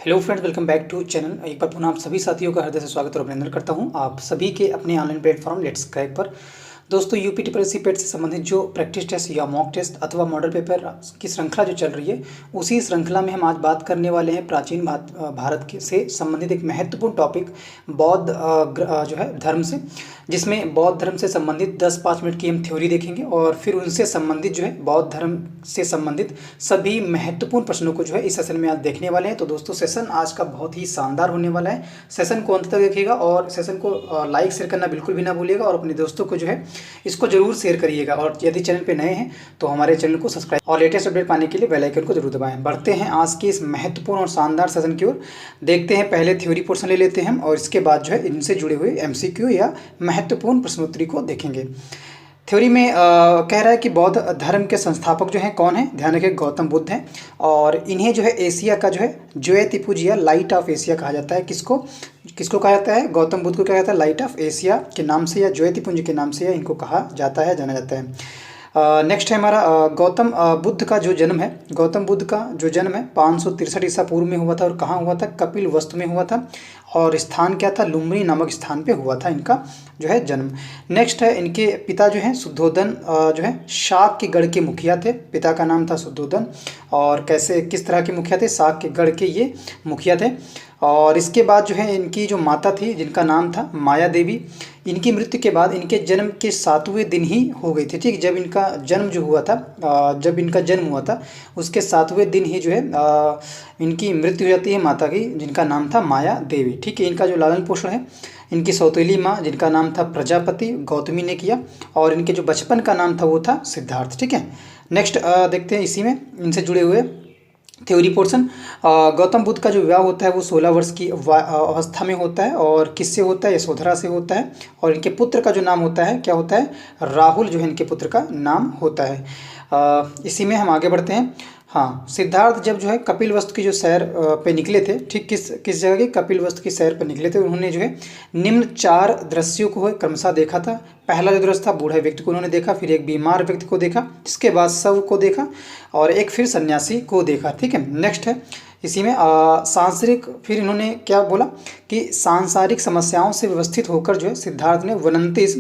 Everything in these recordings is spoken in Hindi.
Hello friends, welcome back to channel. एक बार पुनः आप सभी साथियों का हृदय से स्वागत और अभिनंदन करता हूं आप सभी के अपने ऑनलाइन प्लेटफॉर्म लेट्स क्रैक पर। दोस्तों, यूपी टीपीएससी पेट से संबंधित जो प्रैक्टिस टेस्ट या मॉक टेस्ट अथवा मॉडल पेपर की श्रृंखला जो चल रही है, उसी श्रृंखला में हम आज बात करने वाले हैं प्राचीन भारत के से संबंधित एक महत्वपूर्ण टॉपिक बौद्ध जो है धर्म से, जिसमें बौद्ध धर्म से संबंधित 10-5 मिनट की हम थ्योरी देखेंगे और फिर उनसे संबंधित जो है बौद्ध धर्म से संबंधित सभी महत्वपूर्ण प्रश्नों को जो है इस सेशन में आज देखने वाले हैं। तो दोस्तों, सेशन आज का बहुत ही शानदार होने वाला है। सेशन को अंत तक देखिएगा और सेशन को लाइक शेयर करना बिल्कुल भी ना भूलिएगा और अपने दोस्तों को जो है इसको जरूर शेयर करिएगा। और यदि चैनल पे नए हैं तो हमारे चैनल को सब्सक्राइब और लेटेस्ट अपडेट पाने के लिए बेल आइकन को जरूर दबाएं। बढ़ते हैं आज के इस महत्वपूर्ण और शानदार सेशन की ओर। देखते हैं, पहले थ्योरी पोर्शन ले लेते हैं हम और इसके बाद जो है इनसे जुड़े हुए एमसीक्यू या महत्वपूर्ण प्रश्नोत्तरी को देखेंगे। थ्योरी में कह रहा है कि बौद्ध धर्म के संस्थापक जो हैं कौन है। ध्यान रखिए, गौतम बुद्ध हैं और इन्हें जो है एशिया का जो है ज्योतिपुंज या लाइट ऑफ एशिया कहा जाता है। किसको किसको कहा जाता है? गौतम बुद्ध को कहा जाता है लाइट ऑफ एशिया के नाम से या ज्योतिपुंज के नाम से इनको कहा जाता है, जाना जाता है। नेक्स्ट है हमारा गौतम बुद्ध का जो जन्म है। गौतम बुद्ध का जो जन्म है 563 ईसा पूर्व में हुआ था और कहाँ हुआ था? कपिल वस्तु में हुआ था और स्थान क्या था? लुम्बिनी नामक स्थान पे हुआ था इनका जो है जन्म। नेक्स्ट है, इनके पिता जो हैं शुद्धोधन जो है शाक के गढ़ के मुखिया थे। पिता का नाम था शुद्धोधन और कैसे किस तरह के मुखिया थे? शाक के गढ़ के ये मुखिया थे। और इसके बाद जो है इनकी जो माता थी जिनका नाम था माया देवी, इनकी मृत्यु के बाद इनके जन्म के 7वें दिन ही हो गई थी। ठीक, जब इनका जन्म जो हुआ था जब इनका जन्म हुआ था उसके 7वें दिन ही जो है इनकी मृत्यु हो जाती है माता की, जिनका नाम था माया देवी। ठीक है, इनका जो लालन पोषण है इनकी सौतेली माँ जिनका नाम था प्रजापति गौतमी ने किया और इनके जो बचपन का नाम था वो था सिद्धार्थ। ठीक है, नेक्स्ट देखते हैं इसी में इनसे जुड़े हुए थ्योरी पोर्शन। गौतम बुद्ध का जो विवाह होता है वो 16 वर्ष की अवस्था में होता है और किससे होता है? यशोधरा से होता है। और इनके पुत्र का जो नाम होता है क्या होता है? राहुल जो है इनके पुत्र का नाम होता है। इसी में हम आगे बढ़ते हैं। हाँ, सिद्धार्थ जब जो है कपिल वस्तु की जो सैर पे निकले थे, ठीक किस जगह की? कपिल वस्तु की सैर पर निकले थे। उन्होंने जो है निम्न 4 दृश्यों को क्रमशः देखा था। पहला जो दृश्य था बूढ़े व्यक्ति को उन्होंने देखा, फिर एक बीमार व्यक्ति को देखा, इसके बाद शव को देखा और एक फिर सन्यासी को देखा। ठीक है, नेक्स्ट है इसी में सांसारिक, फिर इन्होंने क्या बोला कि सांसारिक समस्याओं से व्यवस्थित होकर जो है सिद्धार्थ ने 29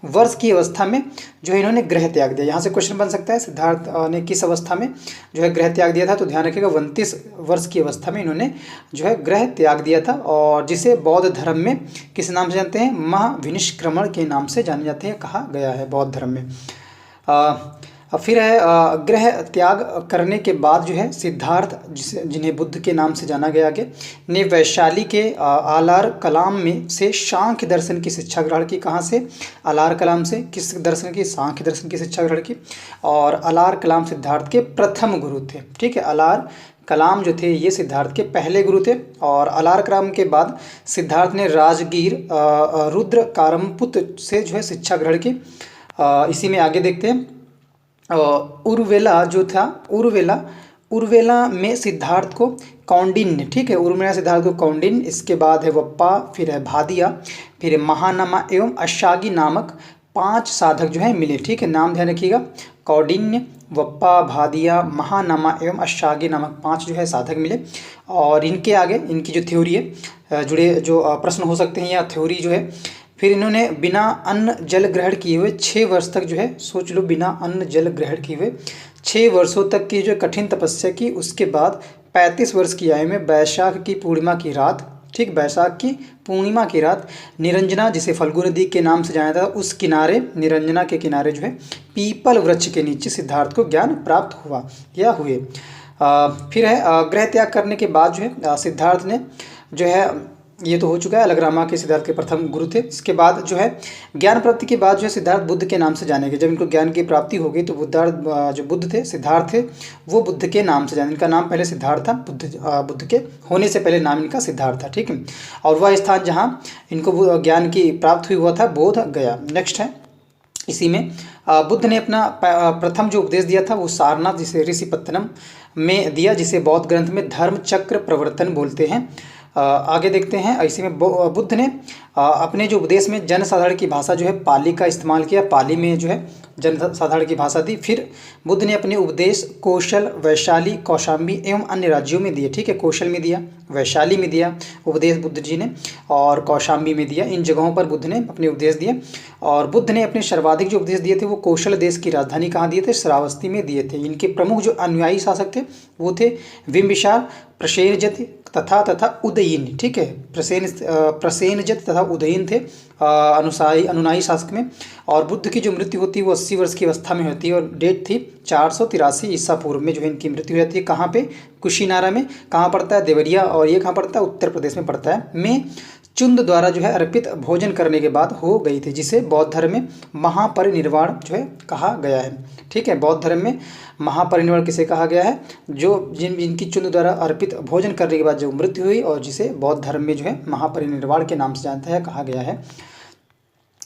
वर्ष की अवस्था में जो है इन्होंने गृह त्याग दिया। यहाँ से क्वेश्चन बन सकता है सिद्धार्थ ने किस अवस्था में जो है गृह त्याग दिया था? तो ध्यान रखिएगा 29 वर्ष की अवस्था में इन्होंने जो है गृह त्याग दिया था और जिसे बौद्ध धर्म में किस नाम से जानते हैं? महाविनिष्क्रमण के नाम से जाने जाते हैं, कहा गया है बौद्ध धर्म में। फिर है गृह त्याग करने के बाद जो है सिद्धार्थ जिन्हें बुद्ध के नाम से जाना गया आगे ने वैशाली के आलार कलाम में से सांख्य दर्शन की शिक्षा ग्रहण की। कहाँ से? आलार कलाम से किस दर्शन की? सांख्य दर्शन की शिक्षा ग्रहण की। और आलार कलाम सिद्धार्थ के प्रथम गुरु थे। ठीक है, आलार कलाम जो थे ये सिद्धार्थ के पहले गुरु थे। और आलार कलाम के बाद सिद्धार्थ ने राजगीर रुद्र कारमपुत से जो है शिक्षा ग्रहण की। इसी में आगे देखते हैं उर्वेला जो था, उर्वेला में सिद्धार्थ को कौंडिन्य, ठीक है, उर्वेला सिद्धार्थ को कौंडिन्य, इसके बाद है वप्पा, फिर है भादिया, फिर है महानमा एवं अशागी नामक 5 साधक जो है मिले। ठीक है, नाम ध्यान रखिएगा, कौंडिन्य, वप्पा, भादिया, महानमा एवं अशागी नामक 5 जो है साधक मिले। और इनके आगे इनकी जो थ्योरी है जुड़े जो प्रश्न हो सकते हैं या थ्योरी जो है, फिर इन्होंने बिना अन्न जल ग्रहण किए हुए 6 वर्ष तक जो है, सोच लो, बिना अन्न जल ग्रहण किए हुए 6 वर्षों तक की जो कठिन तपस्या की। उसके बाद 35 वर्ष की आयु में वैशाख की पूर्णिमा की रात, ठीक, वैशाख की पूर्णिमा की रात निरंजना, जिसे फल्गु नदी के नाम से जाना था, उस किनारे निरंजना के किनारे जो है पीपल वृक्ष के नीचे सिद्धार्थ को ज्ञान प्राप्त हुआ या हुए। फिर है गृह त्याग करने के बाद जो है सिद्धार्थ ने जो है, ये तो हो चुका है, अलगरामा के सिद्धार्थ के प्रथम गुरु थे। इसके बाद जो है ज्ञान प्राप्ति के बाद जो है सिद्धार्थ बुद्ध के नाम से जाने गए। जब इनको ज्ञान की प्राप्ति हो गई तो जो बुद्ध थे, सिद्धार्थ थे, वो बुद्ध के नाम से जाने। इनका नाम पहले सिद्धार्थ था, बुद्ध के होने से पहले नाम इनका सिद्धार्थ था। ठीक है, और वह स्थान जहाँ इनको ज्ञान की प्राप्त हुई हुआ था बोध गया। नेक्स्ट है इसी में बुद्ध ने अपना प्रथम जो उपदेश दिया था वो सारनाथ, जिसे ऋषिपत्तनम में दिया, जिसे बौद्ध ग्रंथ में धर्म चक्र प्रवर्तन बोलते हैं। आगे देखते हैं। इसी में बुद्ध ने अपने जो उपदेश में जनसाधारण की भाषा जो है पाली का इस्तेमाल किया, पाली में जो है जनसाधारण की भाषा दी। फिर बुद्ध ने अपने उपदेश कौशल, वैशाली, कौशाम्बी एवं अन्य राज्यों में दिए। ठीक है, कौशल में दिया, वैशाली में दिया उपदेश बुद्ध जी ने, और कौशाम्बी में दिया। इन जगहों पर बुद्ध ने अपने उपदेश दिए। और बुद्ध ने अपने सर्वाधिक जो उपदेश दिए थे वो कौशल देश की राजधानी कहाँ दिए थे? श्रावस्ती में दिए थे। इनके प्रमुख जो अनुयायी शासक थे वो थे बिम्बिसार, प्रसेनजित तथा उदयीन। ठीक है, प्रसेनजित तथा उदयीन थे अनुनायी शासक में। और बुद्ध की जो मृत्यु होती है वो 80 वर्ष की अवस्था में होती है, और डेट थी 483 ईसा पूर्व में जो है इनकी मृत्यु हो जाती है। कहाँ पे? कुशीनारा में। कहाँ पड़ता है? देवरिया। और ये कहाँ पड़ता है? उत्तर प्रदेश में पड़ता है। में चुंद द्वारा जो है अर्पित भोजन करने के बाद हो गई थी, जिसे बौद्ध धर्म में महापरिनिर्वाण जो है कहा गया है। ठीक है, बौद्ध धर्म में महापरिनिर्वाण किसे कहा गया है? जो जिनकी चुंद द्वारा अर्पित भोजन करने के बाद जो मृत्यु हुई, और जिसे बौद्ध धर्म में जो है महापरिनिर्वाण के नाम से जानता है, कहा गया है।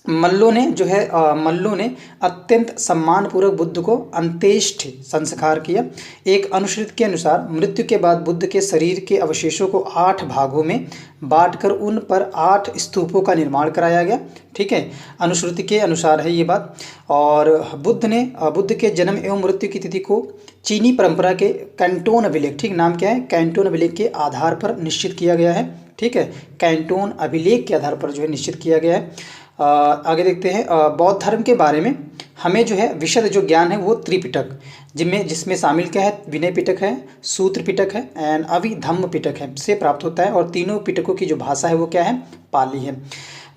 मल्लों ने अत्यंत सम्मानपूर्वक बुद्ध को अंत्येष्टि संस्कार किया। एक अनुश्रुति के अनुसार मृत्यु के बाद बुद्ध के शरीर के अवशेषों को 8 भागों में बांटकर उन पर 8 स्तूपों का निर्माण कराया गया। ठीक है, अनुश्रुति के अनुसार है ये बात। और बुद्ध के जन्म एवं मृत्यु की तिथि को चीनी परंपरा के कैंटोन अभिलेख, ठीक नाम क्या है? कैंटोन अभिलेख के आधार पर निश्चित किया गया है। ठीक है, कैंटोन अभिलेख के आधार पर जो है निश्चित किया गया है। आगे देखते हैं। बौद्ध धर्म के बारे में हमें जो है विशद जो ज्ञान है वो त्रिपिटक, जिसमें शामिल क्या है? विनय पिटक है, सूत्र पिटक है एंड अभिधम्म पिटक है, से प्राप्त होता है। और तीनों पिटकों की जो भाषा है वो क्या है? पाली है।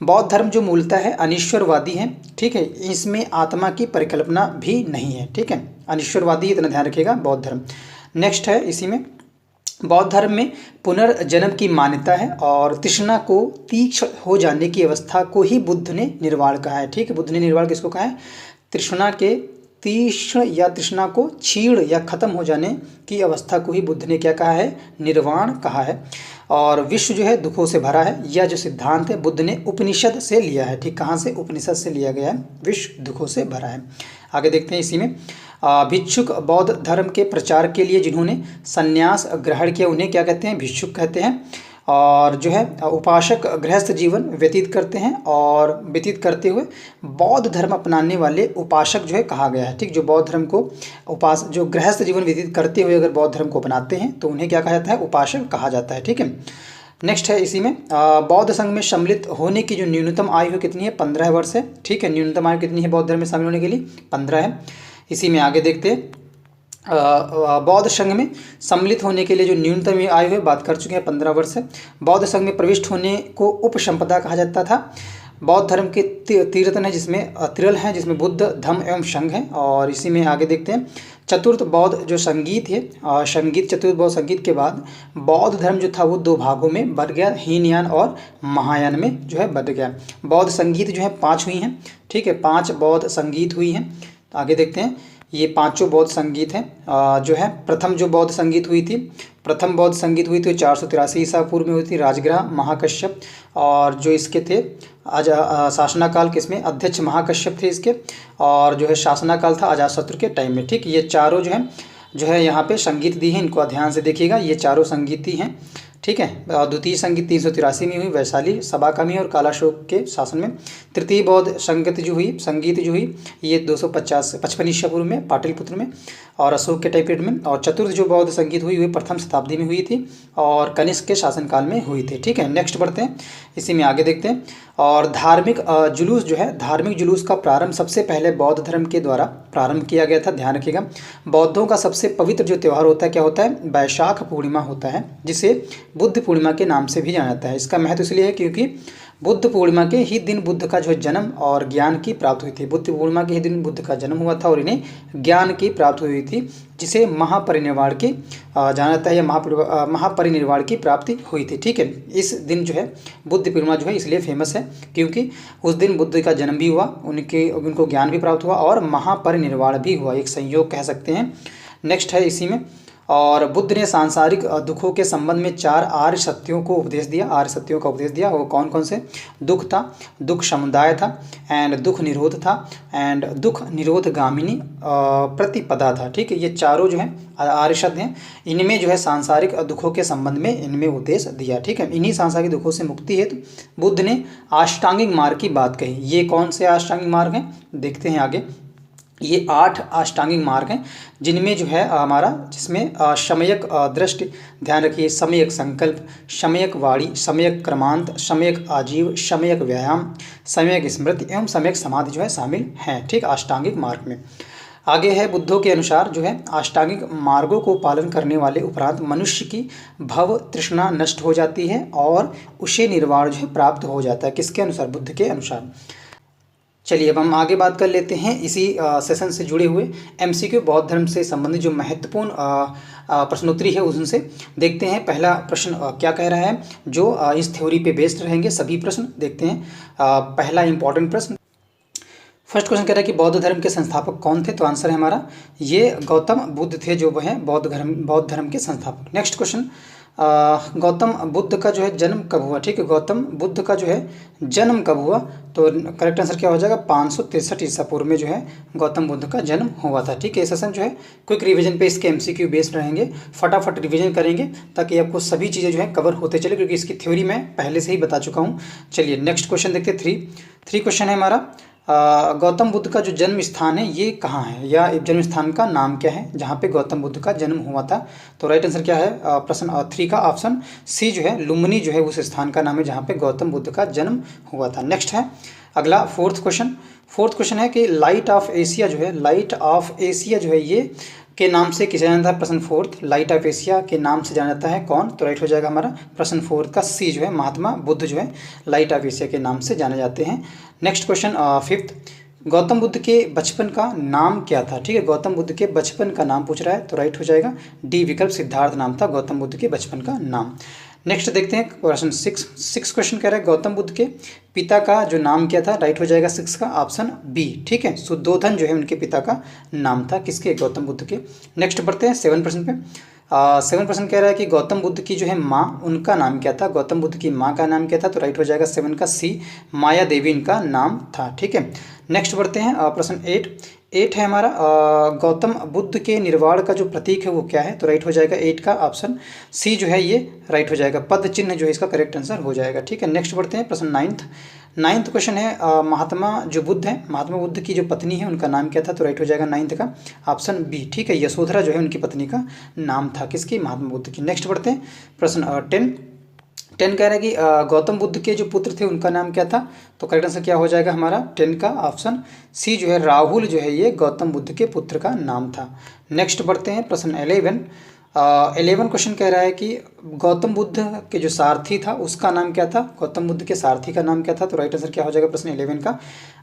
बौद्ध धर्म जो मूलतः है अनिश्वरवादी है। ठीक है, इसमें आत्मा की परिकल्पना भी नहीं है। ठीक है, अनिश्वरवादी, इतना ध्यान रखिएगा बौद्ध धर्म। नेक्स्ट है, इसी में बौद्ध धर्म में पुनर्जन्म की मान्यता है, और तृष्णा को तीक्ष्ण हो जाने की अवस्था को ही बुद्ध ने निर्वाण कहा है। ठीक है, बुद्ध ने निर्वाण किसको कहा है? तृष्णा के तीक्ष्ण या तृष्णा को छीण या खत्म हो जाने की अवस्था को ही बुद्ध ने क्या कहा है? निर्वाण कहा है। और विश्व जो है दुखों से भरा है, यह जो सिद्धांत है बुद्ध ने उपनिषद से लिया है। ठीक, कहाँ से? उपनिषद से लिया गया है। विश्व दुखों से भरा है। आगे देखते हैं। इसी में भिक्षुक बौद्ध धर्म के प्रचार के लिए जिन्होंने संन्यास ग्रहण किया उन्हें क्या कहते हैं? भिक्षुक कहते हैं। और जो है उपासक गृहस्थ जीवन व्यतीत करते हैं, और व्यतीत करते हुए बौद्ध धर्म अपनाने वाले उपासक जो है कहा गया है। ठीक, जो बौद्ध धर्म को जो गृहस्थ जीवन व्यतीत करते हुए अगर बौद्ध धर्म को अपनाते हैं तो उन्हें क्या कहा जाता है? उपासक कहा जाता है। ठीक है, नेक्स्ट है। इसी में बौद्ध संघ में सम्मिलित होने की जो न्यूनतम आयु कितनी है? 15 वर्ष है। ठीक है, न्यूनतम आयु कितनी है बौद्ध धर्म में शामिल होने के लिए? 15 है। इसी में आगे देखते हैं। बौद्ध संघ में सम्मिलित होने के लिए जो न्यूनतम आयु है बात कर चुके हैं, 15 वर्ष है। बौद्ध संघ में प्रविष्ट होने को उपसंपदा कहा जाता था। बौद्ध धर्म के तीर्थन है जिसमें त्रिल है, जिसमें बुद्ध, धम्म एवं संघ है। और इसी में आगे देखते हैं चतुर्थ बौद्ध जो संगीत है, चतुर्थ बौद्ध संगीत के बाद बौद्ध धर्म जो था वो 2 भागों में बट गया, हीनयान और महायान में जो है बट गया। बौद्ध संगीत जो है 5 हुई हैं। ठीक है, 5 बौद्ध संगीत हुई हैं। आगे देखते हैं। ये 5 बौद्ध संगीत हैं। जो है प्रथम जो बौद्ध संगीत हुई थी, प्रथम बौद्ध संगीत हुई थी 483 ईसा पूर्व में हुई थी, राजगृह महाकश्यप। और जो इसके थे शासनाकाल किसमें? अध्यक्ष महाकश्यप थे इसके। और जो है शासनाकाल था अजातशत्रु के टाइम में। ठीक, ये चारों जो है यहाँ पे संगीत दी है, इनको ध्यान से देखिएगा। ये चारों संगीती हैं। ठीक है, द्वितीय संगीत 383 में हुई वैशाली सभा का में और कालाशोक के शासन में। तृतीय बौद्ध संगीत जो हुई ये 255 ईसा पूर्व में पाटलिपुत्र में और अशोक के टाइम पीरियड में। और चतुर्थ जो बौद्ध संगीत हुई प्रथम शताब्दी में हुई थी और कनिष्क के शासनकाल में हुई थी। ठीक है, नेक्स्ट बढ़ते हैं। इसी में आगे देखते हैं। और धार्मिक जुलूस जो है, धार्मिक जुलूस का प्रारंभ सबसे पहले बौद्ध धर्म के द्वारा प्रारंभ किया गया था। ध्यान रखिएगा, बौद्धों का सबसे पवित्र जो त्यौहार होता है क्या होता है? वैशाख पूर्णिमा होता है, जिसे बुद्ध पूर्णिमा के नाम से भी जाना जाता है। इसका महत्व इसलिए है क्योंकि बुद्ध पूर्णिमा के ही दिन बुद्ध का जो जन्म और ज्ञान की प्राप्ति हुई थी। बुद्ध पूर्णिमा के ही दिन बुद्ध का जन्म हुआ था और इन्हें ज्ञान की प्राप्ति हुई थी, जिसे महापरिनिर्वाण की जाना जाता है, या महापरिनिर्वाण की प्राप्ति हुई थी। ठीक है, इस दिन जो है बुद्ध पूर्णिमा जो है इसलिए फेमस है क्योंकि उस दिन बुद्ध का जन्म भी हुआ, उनको ज्ञान भी प्राप्त हुआ और महापरिनिर्वाण भी हुआ, एक संयोग कह सकते हैं। नेक्स्ट है इसी में और बुद्ध ने सांसारिक दुखों के संबंध में 4 आर्य सत्यों को उपदेश दिया, आर्य सत्यों का उपदेश दिया। वो कौन कौन से? दुख था, दुख समुदाय था, एंड दुख निरोध था, एंड दुख निरोध गामिनी प्रतिपदा था। ठीक है, ये चारों जो है आर्य शब्द हैं, इनमें जो है सांसारिक दुखों के संबंध में इनमें उपदेश दिया। ठीक है, इन्हीं सांसारिक दुखों से मुक्ति हेतु बुद्ध ने अष्टांगिक मार्ग की बात कही। ये कौन से अष्टांगिक मार्ग हैं? देखते हैं आगे। ये 8 अष्टांगिक मार्ग हैं जिनमें जो है हमारा, जिसमें सम्यक दृष्टि, ध्यान रखिए, सम्यक संकल्प, सम्यक वाणी, सम्यक क्रमांत, सम्यक आजीव, सम्यक व्यायाम, सम्यक स्मृति एवं सम्यक समाधि जो है शामिल हैं। ठीक, अष्टांगिक मार्ग में। आगे है, बुद्धों के अनुसार जो है अष्टांगिक मार्गों को पालन करने वाले उपरांत मनुष्य की भव तृष्णा नष्ट हो जाती है और उसे निर्वाण जो है प्राप्त हो जाता है। किसके अनुसार? बुद्ध के अनुसार। चलिए अब हम आगे बात कर लेते हैं इसी सेशन से जुड़े हुए एमसीक्यू बौद्ध धर्म से संबंधित जो महत्वपूर्ण प्रश्नोत्तरी है उनसे देखते हैं। पहला प्रश्न क्या कह रहा है, जो इस थ्योरी पे बेस्ड रहेंगे सभी प्रश्न। देखते हैं पहला इंपॉर्टेंट प्रश्न। फर्स्ट क्वेश्चन कह रहा है कि बौद्ध धर्म के संस्थापक कौन थे? तो आंसर है हमारा ये गौतम बुद्ध थे, जो वह बौद्ध धर्म के संस्थापक। नेक्स्ट क्वेश्चन, गौतम बुद्ध का जो है जन्म कब हुआ? ठीक है, गौतम बुद्ध का जो है जन्म कब हुआ? तो करेक्ट आंसर क्या हो जाएगा? 563 ईसा पूर्व में जो है गौतम बुद्ध का जन्म हुआ था। ठीक है, सेशन जो है क्विक रिवीजन पे इसके एमसीक्यू बेस्ड रहेंगे, फटाफट रिवीजन करेंगे ताकि आपको सभी चीज़ें जो है कवर होते चले, क्योंकि इसकी थ्योरी मैं पहले से ही बता चुका हूँ। चलिए नेक्स्ट क्वेश्चन देखते हैं। थ्री क्वेश्चन है हमारा, गौतम बुद्ध का जो जन्म स्थान है ये कहाँ है, या जन्म स्थान का नाम क्या है जहाँ पे गौतम बुद्ध का जन्म हुआ था? तो राइट आंसर क्या है? प्रश्न 3 का ऑप्शन सी जो है लुम्बिनी जो है उस स्थान का नाम है जहाँ पे गौतम बुद्ध का जन्म हुआ था। नेक्स्ट है अगला फोर्थ क्वेश्चन है कि लाइट ऑफ एशिया जो है ये के नाम से किसे जाना जाता है? प्रश्न 4 लाइट ऑफ एशिया के नाम से जाना जाता है कौन? तो राइट हो जाएगा हमारा प्रश्न 4 का सी जो है महात्मा बुद्ध जो है लाइट ऑफ एशिया के नाम से जाने जाते हैं। नेक्स्ट क्वेश्चन 5, गौतम बुद्ध के बचपन का नाम क्या था? ठीक है, गौतम बुद्ध के बचपन का नाम पूछ रहा है, तो राइट हो जाएगा डी विकल्प, सिद्धार्थ नाम था गौतम बुद्ध के बचपन का नाम। नेक्स्ट देखते हैं क्वेश्चन 6 क्वेश्चन कह रहा है गौतम बुद्ध के पिता का जो नाम क्या था? राइट हो जाएगा 6 का ऑप्शन बी। ठीक है, शुद्धोधन जो है उनके पिता का नाम था, किसके? गौतम बुद्ध के। नेक्स्ट बढ़ते हैं 7% पे। 7% कह रहा है कि गौतम बुद्ध की जो है माँ, उनका नाम क्या था? गौतम बुद्ध की माँ का नाम क्या था? तो राइट हो जाएगा 7 का सी, माया देवी इनका नाम था। ठीक है, नेक्स्ट बढ़ते हैं प्रश्न 8 है हमारा, गौतम बुद्ध के निर्वाण का जो प्रतीक है वो क्या है? तो राइट हो जाएगा 8 का ऑप्शन सी जो है ये राइट हो जाएगा, पद चिन्ह जो है इसका करेक्ट आंसर हो जाएगा। ठीक है, नेक्स्ट बढ़ते हैं प्रश्न 9th क्वेश्चन है, महात्मा जो बुद्ध है, महात्मा बुद्ध की जो पत्नी है उनका नाम क्या था? तो राइट हो जाएगा 9th का ऑप्शन बी। ठीक है, यशोधरा जो है उनकी पत्नी का नाम था, किसकी? महात्मा बुद्ध की। नेक्स्ट बढ़ते हैं प्रश्न 10 कह रहा है कि गौतम बुद्ध के जो पुत्र थे उनका नाम क्या था? तो करेक्ट आंसर क्या हो जाएगा हमारा 10 का ऑप्शन सी जो है राहुल जो है ये गौतम बुद्ध के पुत्र का नाम था। नेक्स्ट बढ़ते हैं प्रश्न 11 क्वेश्चन कह रहा है कि गौतम बुद्ध के जो सारथी था उसका नाम क्या था? गौतम बुद्ध के सारथी का नाम क्या था? तो राइट आंसर क्या हो जाएगा प्रश्न 11 का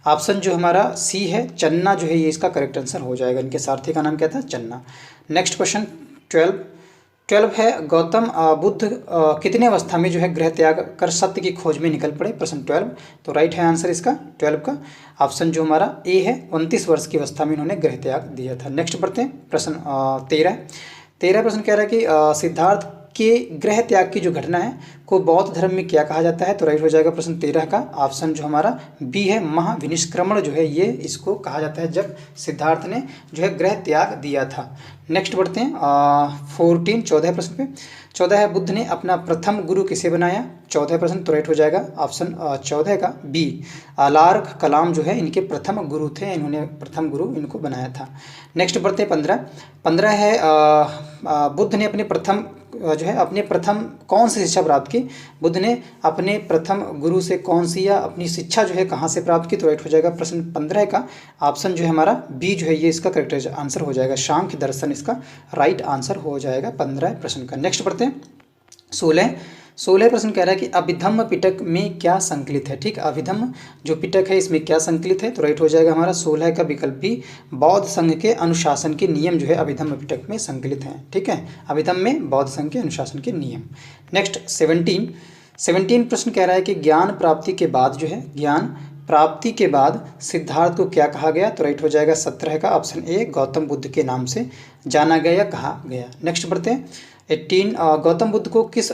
ऑप्शन जो हमारा सी है चन्ना जो है ये इसका करेक्ट आंसर हो जाएगा, इनके सारथी का नाम क्या था? चन्ना। नेक्स्ट क्वेश्चन 12 है, गौतम बुद्ध कितने अवस्था में जो है गृह त्याग कर सत्य की खोज में निकल पड़े? प्रश्न 12, तो राइट है आंसर इसका 12 का ऑप्शन जो हमारा ए है, 29 वर्ष की अवस्था में इन्होंने गृह त्याग दिया था। नेक्स्ट बढ़ते हैं प्रश्न 13 प्रश्न कह रहा है कि सिद्धार्थ के गृह त्याग की जो घटना है को बौद्ध धर्म में क्या कहा जाता है? तो राइट हो जाएगा प्रश्न 13 का ऑप्शन जो हमारा बी है, महाविनिष्क्रमण जो है ये इसको कहा जाता है जब सिद्धार्थ ने जो है गृह त्याग दिया था। नेक्स्ट बढ़ते हैं 14 प्रश्न पे। 14 है, बुद्ध ने अपना प्रथम गुरु किसे बनाया? 14 प्रश्न, तो राइट हो जाएगा ऑप्शन 14 का बी, अलार कलाम जो है इनके प्रथम गुरु थे, इन्होंने प्रथम गुरु इनको बनाया था। नेक्स्ट बढ़ते हैं 15 है, बुद्ध ने अपने प्रथम कौन सी शिक्षा प्राप्त की? बुद्ध ने अपने प्रथम गुरु से कौन सी या अपनी शिक्षा जो है कहाँ से प्राप्त की? तो राइट हो जाएगा प्रश्न 15 का ऑप्शन जो है हमारा बी जो है ये इसका करेक्ट आंसर हो जाएगा, सांख्य दर्शन इसका राइट आंसर हो जाएगा 15 प्रश्न का। नेक्स्ट बढ़ते हैं 16 प्रश्न कह रहा है कि अभिधम्म पिटक में क्या संकलित है? ठीक, अभिधम्म जो पिटक है इसमें क्या संकलित है? तो राइट हो जाएगा हमारा 16 का विकल्प भी, बौद्ध संघ के अनुशासन के नियम जो है अभिधम्म पिटक में संकलित हैं। ठीक है, अभिधम्म में बौद्ध संघ के अनुशासन के नियम। नेक्स्ट 17 प्रश्न कह रहा है कि ज्ञान प्राप्ति के बाद जो है प्राप्ति के बाद सिद्धार्थ को क्या कहा गया? तो राइट हो जाएगा 17 का ऑप्शन ए, गौतम बुद्ध के नाम से जाना गया या कहा गया। नेक्स्ट बढ़ते हैं 18 गौतम बुद्ध को किस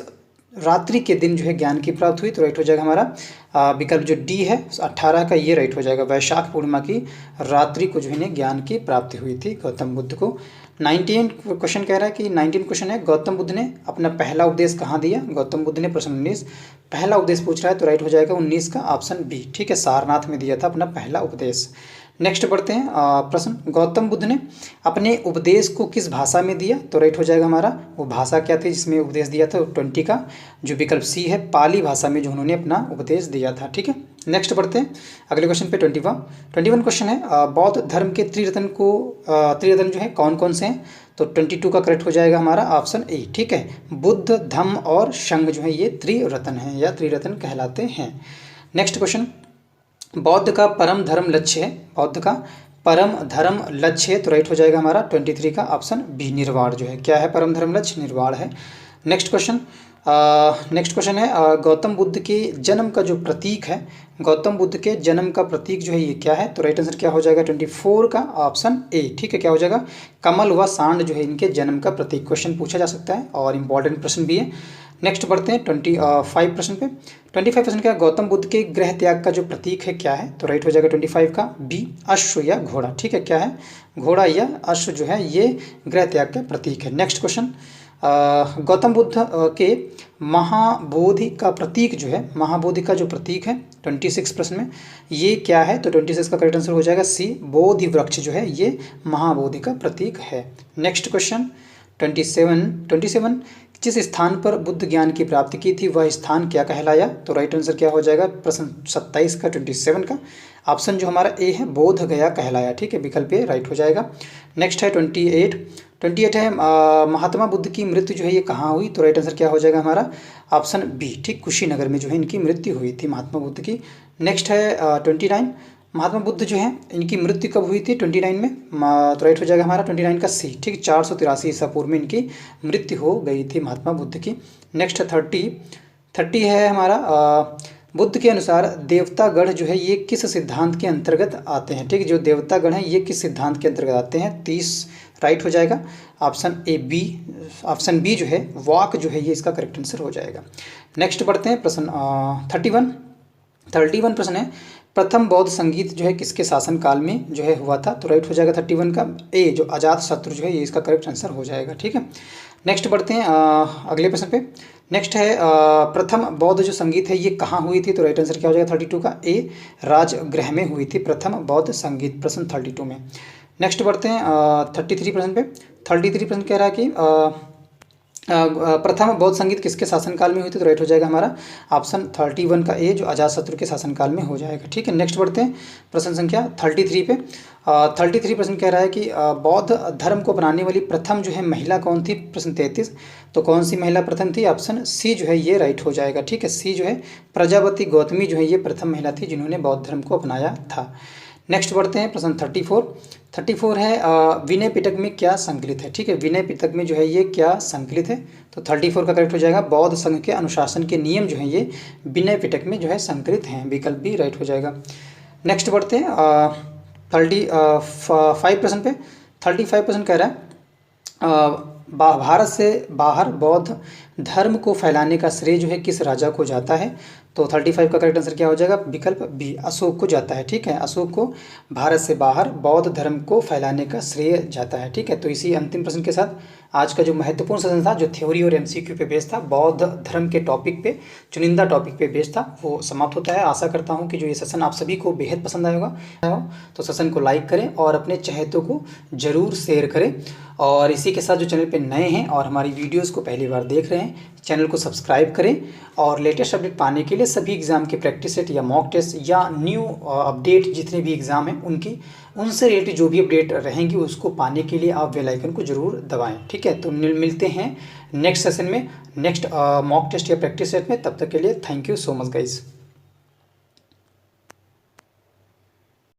रात्रि के दिन जो है ज्ञान की प्राप्ति हुई, तो राइट हो जाएगा हमारा विकल्प जो डी है 18 का, ये राइट हो जाएगा। वैशाख पूर्णिमा की रात्रि को जो है ज्ञान की प्राप्ति हुई थी गौतम बुद्ध को। 19 क्वेश्चन कह रहा है कि 19 क्वेश्चन है, गौतम बुद्ध ने अपना पहला उपदेश कहाँ दिया। गौतम बुद्ध ने प्रश्न 19 पहला उपदेश पूछ रहा है, तो राइट हो जाएगा 19 का ऑप्शन बी, ठीक है, सारनाथ में दिया था अपना पहला उपदेश। नेक्स्ट बढ़ते हैं प्रश्न, गौतम बुद्ध ने अपने उपदेश को किस भाषा में दिया, तो राइट हो जाएगा हमारा वो भाषा क्या थी जिसमें उपदेश दिया था, 20 का जो विकल्प सी है, पाली भाषा में जो उन्होंने अपना उपदेश दिया था, ठीक है। नेक्स्ट बढ़ते हैं अगले क्वेश्चन पे 21 क्वेश्चन है, बौद्ध धर्म के त्रिरत्न जो है कौन कौन से हैं, तो 22 का करेक्ट हो जाएगा हमारा ऑप्शन ए, ठीक है। बुद्ध, धम्म और संघ जो है ये त्रिरत्न हैं या त्रिरत्न कहलाते हैं। नेक्स्ट क्वेश्चन, बौद्ध का परम धर्म लक्ष्य है, बौद्ध का परम धर्म लक्ष्य है, तो राइट हो जाएगा हमारा 23 का ऑप्शन बी, निर्वाण जो है, क्या है परम धर्म लक्ष्य, निर्वाण है। नेक्स्ट क्वेश्चन है, गौतम बुद्ध के जन्म का जो प्रतीक है, गौतम बुद्ध के जन्म का प्रतीक जो है ये क्या है, तो राइट आंसर क्या हो जाएगा 24 का ऑप्शन ए, ठीक है, क्या हो जाएगा कमल व सांड जो है इनके जन्म का प्रतीक। क्वेश्चन पूछा जा सकता है और इंपॉर्टेंट प्रश्न भी है। नेक्स्ट बढ़ते हैं 25 प्रश्न पे। 25 प्रश्न क्या, गौतम बुद्ध के गृह त्याग का जो प्रतीक है क्या है, तो राइट हो जाएगा 25 का बी, अश्व या घोड़ा, ठीक है, क्या है घोड़ा या अश्व जो है ये गृह त्याग का प्रतीक है। नेक्स्ट क्वेश्चन, गौतम बुद्ध के महाबोधि का प्रतीक जो है, महाबोधि का जो प्रतीक है 26 प्रश्न में ये क्या है, तो 26 का करेक्ट आंसर हो जाएगा सी, बोधि वृक्ष जो है ये महाबोधि का प्रतीक है। नेक्स्ट क्वेश्चन 27 जिस स्थान पर बुद्ध ज्ञान की प्राप्ति की थी वह स्थान क्या कहलाया, तो राइट आंसर क्या हो जाएगा प्रश्न 27 का 27 का ऑप्शन जो हमारा ए है, बोध गया कहलाया, ठीक है, विकल्प ए राइट हो जाएगा। नेक्स्ट है 28 है, महात्मा बुद्ध की मृत्यु जो है ये कहाँ हुई, तो राइट आंसर क्या हो जाएगा हमारा ऑप्शन बी, ठीक, कुशीनगर में जो है इनकी मृत्यु हुई थी महात्मा बुद्ध की। नेक्स्ट है 29, महात्मा बुद्ध जो है इनकी मृत्यु कब हुई थी 29 में, तो राइट हो जाएगा हमारा 29 का सी, ठीक, 483 ईसा पूर्व में इनकी मृत्यु हो गई थी महात्मा बुद्ध की। नेक्स्ट 30 है हमारा, बुद्ध के अनुसार देवतागण जो है ये किस सिद्धांत के अंतर्गत आते हैं, ठीक, जो देवतागण हैं ये किस सिद्धांत के अंतर्गत आते हैं, 30 राइट हो जाएगा option A B, option B जो है वाक जो है ये इसका करेक्ट आंसर हो जाएगा। नेक्स्ट बढ़ते हैं प्रश्न 31 प्रश्न है, प्रथम बौद्ध संगीत जो है किसके शासन काल में जो है हुआ था, तो राइट हो जाएगा 31 का ए, जो अजात शत्रु जो है ये इसका करेक्ट आंसर हो जाएगा, ठीक है। नेक्स्ट बढ़ते हैं अगले प्रश्न पे। नेक्स्ट है प्रथम बौद्ध जो संगीत है ये कहाँ हुई थी, तो राइट आंसर क्या हो जाएगा 32 का ए, राजगृह में हुई थी प्रथम बौद्ध संगीत, प्रश्न 32 में। नेक्स्ट बढ़ते हैं 33 प्रश्न पे। 33 प्रश्न कह रहा है कि प्रथम बौद्ध संगीत किसके शासनकाल में हुई थी, तो राइट हो जाएगा हमारा ऑप्शन 31 का ए, जो अजातशत्रु के शासनकाल में हो जाएगा, ठीक है। नेक्स्ट बढ़ते हैं प्रश्न संख्या 33 पे। 33 प्रश्न कह रहा है कि बौद्ध धर्म को अपनाने वाली प्रथम जो है महिला कौन थी, प्रश्न 33, तो कौन सी महिला प्रथम थी, ऑप्शन सी जो है ये राइट हो जाएगा, ठीक है, सी जो है प्रजापति गौतमी जो है ये प्रथम महिला थी जिन्होंने बौद्ध धर्म को अपनाया था। नेक्स्ट बढ़ते हैं प्रश्न 34 है, विनय पिटक में क्या संकलित है, ठीक है, विनय पिटक में जो है ये क्या संकलित है, तो 34 का करेक्ट हो जाएगा बौद्ध संघ के अनुशासन के नियम जो है ये विनय पिटक में जो है संकलित हैं, विकल्प भी राइट हो जाएगा। नेक्स्ट बढ़ते हैं 35 प्रश्न पे। 35 प्रश्न कह रहा है भारत से बाहर बौद्ध धर्म को फैलाने का श्रेय जो है किस राजा को जाता है, तो 35 का करेक्ट आंसर क्या हो जाएगा, विकल्प बी, अशोक को जाता है, ठीक है, अशोक को भारत से बाहर बौद्ध धर्म को फैलाने का श्रेय जाता है, ठीक है। तो इसी अंतिम प्रश्न के साथ आज का जो महत्वपूर्ण सेशन था, जो थ्योरी और एमसीक्यू पे बेस्ड था, बौद्ध धर्म के टॉपिक पे, चुनिंदा टॉपिक पे बेस्ड था, वो समाप्त होता है। आशा करता हूँ कि जो ये सेशन आप सभी को बेहद पसंद आएगा, तो सेशन को लाइक करें और अपने चहेतों को ज़रूर शेयर करें। और इसी के साथ जो चैनल पे नए हैं और हमारी वीडियोस को पहली बार देख रहे हैं, चैनल को सब्सक्राइब करें और लेटेस्ट अपडेट पाने के लिए सभी एग्ज़ाम के प्रैक्टिस सेट या मॉक टेस्ट या न्यू अपडेट जितने भी एग्ज़ाम हैं उनसे रिलेटेड जो भी अपडेट रहेंगी उसको पाने के लिए आप बेल आइकन को ज़रूर दबाएं, ठीक है। तो मिलते हैं नेक्स्ट सेशन में, नेक्स्ट मॉक टेस्ट या प्रैक्टिस सेट में। तब तक के लिए thank you so much guys.